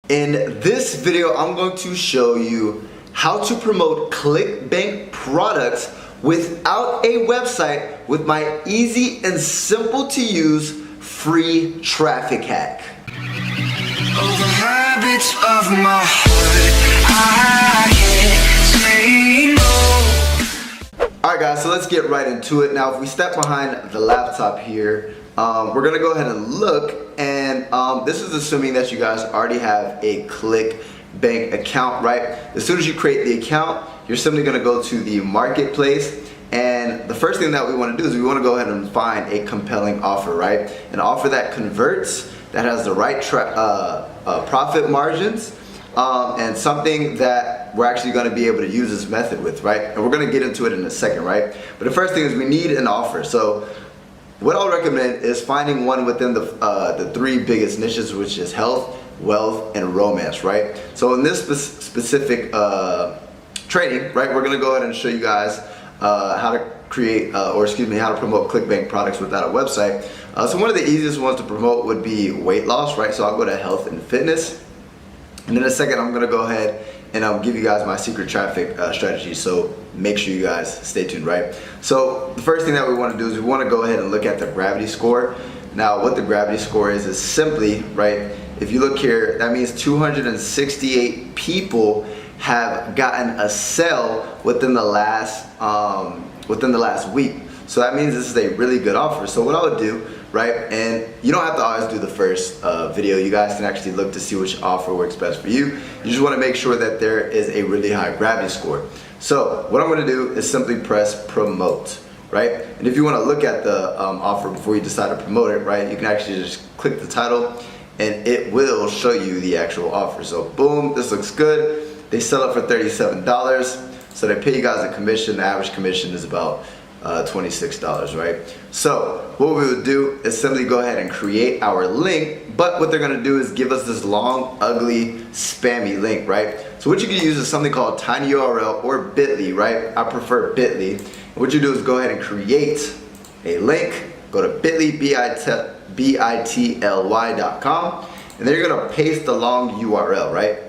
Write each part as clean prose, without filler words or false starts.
In this video, I'm going to show you how to promote Clickbank products without a website with my easy and simple to use free traffic hack. Over habits of my heart, I can't say no. Alright guys, so let's get right into it. Now if we step behind the laptop here, we're gonna go ahead and look, and this is assuming that you guys already have a Clickbank account, right? As soon as you create the account, you're simply gonna go to the marketplace, and the first thing that we wanna do is we wanna go ahead and find a compelling offer, right? An offer that converts, that has the right profit margins, and something that we're actually going to be able to use this method with, right? And we're going to get into it in a second, right? But the first thing is we need an offer. So what I'll recommend is finding one within the three biggest niches, which is health, wealth, and romance, right? So in this specific training, right, we're going to go ahead and show you guys how to create, how to promote Clickbank products without a website. So one of the easiest ones to promote would be weight loss, right? So I'll go to health and fitness. And in a second, I'm gonna go ahead and I'll give you guys my secret traffic strategy. So make sure you guys stay tuned, right? So the first thing that we wanna do is we wanna go ahead and look at the gravity score. Now what the gravity score is simply, right, if you look here, that means 268 people have gotten a sale within the last week. So that means this is a really good offer. So what I would do, right, and you don't have to always do the first video. You guys can actually look to see which offer works best for you. You just want to make sure that there is a really high gravity score. So what I'm going to do is simply press promote, right? And if you want to look at the offer before you decide to promote it, right, you can actually just click the title and it will show you the actual offer. So boom, this looks good. They sell it for $37. So they pay you guys a commission. The average commission is about $26, right? So what we would do is simply go ahead and create our link, but what they're gonna do is give us this long, ugly, spammy link, right? So what you can use is something called tinyurl or bit.ly, right? I prefer bit.ly. And what you do is go ahead and create a link, go to bit.ly, bit.ly.com, and then you're gonna paste the long URL, right?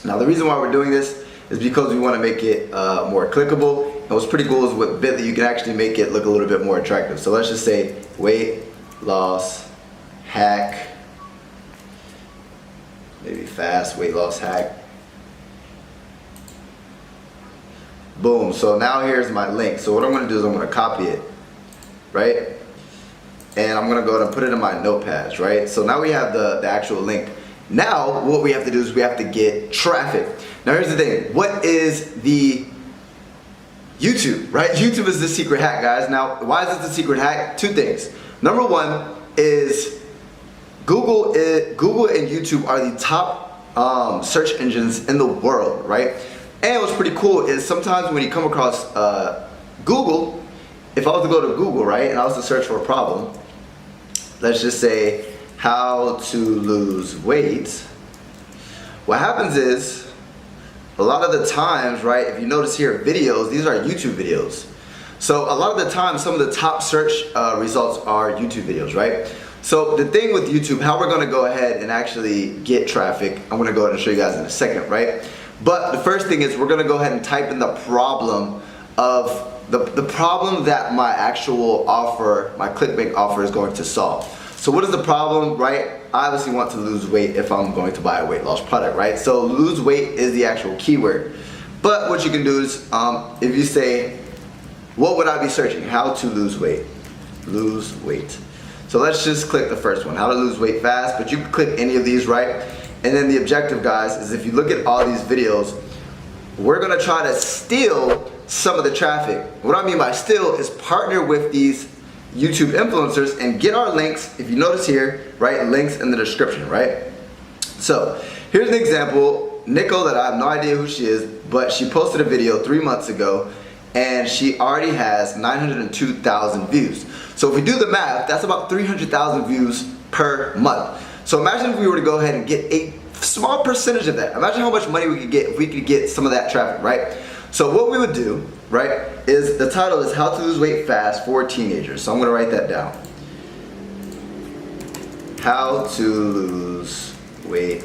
Now the reason why we're doing this is because we want to make it more clickable. And what's pretty cool is with bit.ly, you can actually make it look a little bit more attractive. So let's just say weight loss hack, maybe fast weight loss hack. Boom. So now here's my link. So what I'm going to do is I'm going to copy it, right? And I'm going to go ahead and put it in my notepads, right? So now we have the actual link. Now what we have to do is we have to get traffic. Now here's the thing, what is the YouTube, right? YouTube is the secret hack, guys. Now why is it the secret hack? Two things. Number one is Google and YouTube are the top search engines in the world, right? And what's pretty cool is sometimes when you come across Google, if I was to go to Google, right, and I was to search for a problem, let's just say how to lose weight, what happens is a lot of the times, right, if you notice here, videos, these are YouTube videos. So a lot of the time, some of the top search results are YouTube videos, right? So the thing with YouTube, how we're gonna go ahead and actually get traffic, I'm gonna go ahead and show you guys in a second, right? But the first thing is we're gonna go ahead and type in the problem of the problem that my actual offer, my Clickbank offer is going to solve. So what is the problem, right? I obviously want to lose weight if I'm going to buy a weight loss product, right? So lose weight is the actual keyword. But what you can do is, if you say, what would I be searching? How to lose weight. Lose weight. So let's just click the first one, how to lose weight fast, but you can click any of these, right? And then the objective, guys, is if you look at all these videos, we're gonna try to steal some of the traffic. What I mean by steal is partner with these YouTube influencers and get our links. If you notice here, right, links in the description, right? So here's an example. Nico, that I have no idea who she is, but she posted a video 3 months ago and she already has 902,000 views. So if we do the math, that's about 300,000 views per month. So imagine if we were to go ahead and get a small percentage of that. Imagine how much money we could get if we could get some of that traffic, right? So what we would do, right, is the title is How to Lose Weight Fast for Teenagers. So I'm gonna write that down. How to lose weight